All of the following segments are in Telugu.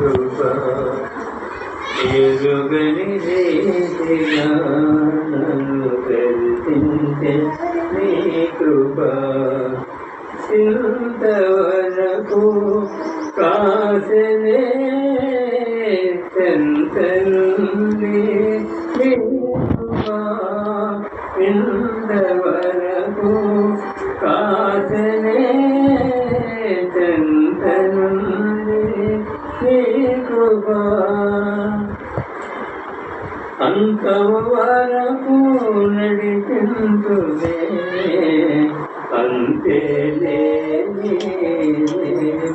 కృపా ఎరుగని రీతిగా నన్ను దర్శించే నీ కృపా ఇంతవరకు కాసనే చెంతనుంది నీ కృపా ఇంతవరకు కాసనే చెంతనుంది నీ కృపా అంతము వరకు నడిపించునే అంతేలేని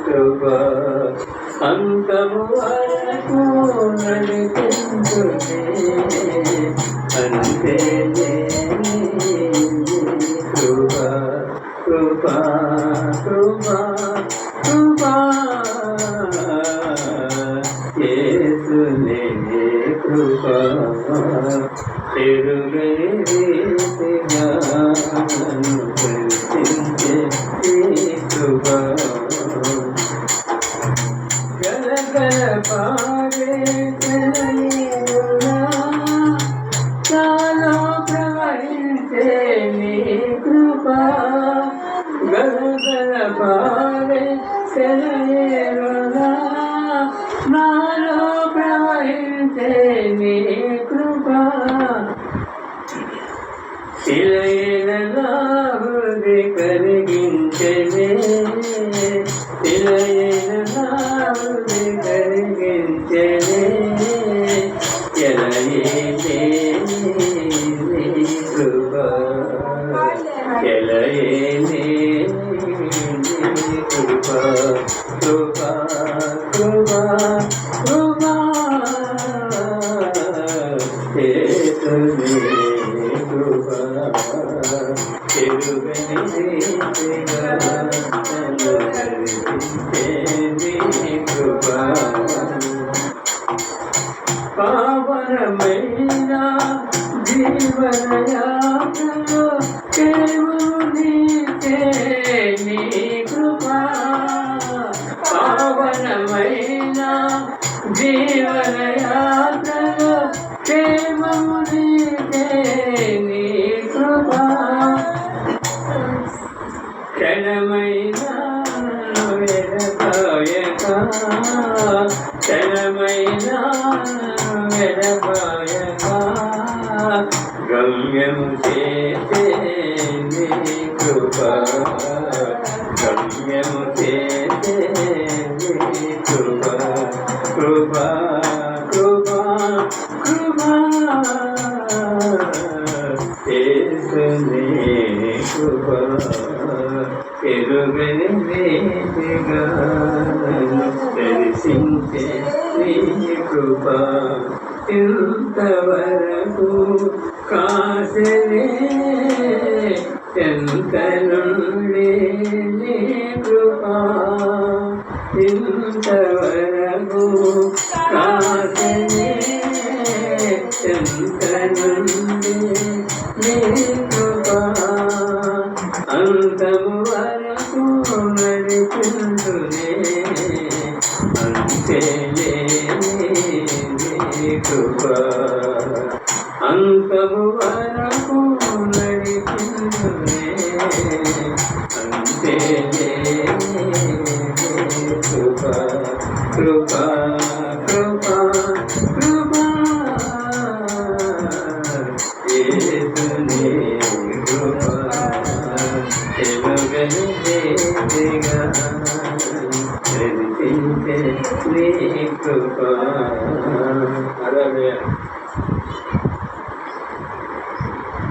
కృపా అంతము వరకు నడిపించునే అంతేలేని కృపా కృపా కృపా కృపా యేసునే కృపా ఎరుగని రీతిగా నన్ను దర్శించే నీ కృపా గలగల పాడే చెలయేరులా నాలో ప్రవహించే నీ కృపా గలగల పాడే చెలయేరులా నాలో ప్రవహించే నీ కృపా శిలైన నా హృది కరిగించెనే శిలైన నా హృది కరిగించెనే ఎలయేనే నీ కృపా ఎలయేనే నీ కృపా కృపా కృపా కృపా యేసునే కృపా ఎరుగని రీతిగా నన్ను దర్శించే నీ కృపా పావనమైన జీవన యాత్రలో కేవలం నీకే నీ కృపా పావనమైన జీవన యాత్రలో కేవలం నీకే నీ కృపా క్షణమైన వెడపాయక క్షణమైన వెడపాయక గమ్యం చేసే నీ కృపా గమ్యం చేసే నీ కృపా కృపా కృపా కృపా యేసునే కృపా ఎరుగని రీతిగా నన్ను దర్శించే నీ కృపా ఇంతవరకు కాసనే ఎంత నుండి నీ కృపా ఇంతవరకు కాసనే ఎంత నుండి నీ కృపా అంతము వరకు నడిపించునే అంతేలేని నీ కృపా అంతము వరకు నడిపించునే అంతేలేని నీ కృపా కృపా కృపా కృపా యేసునే కృపా ఎరుగని రీతిగా దర్శించే నీ కృపా.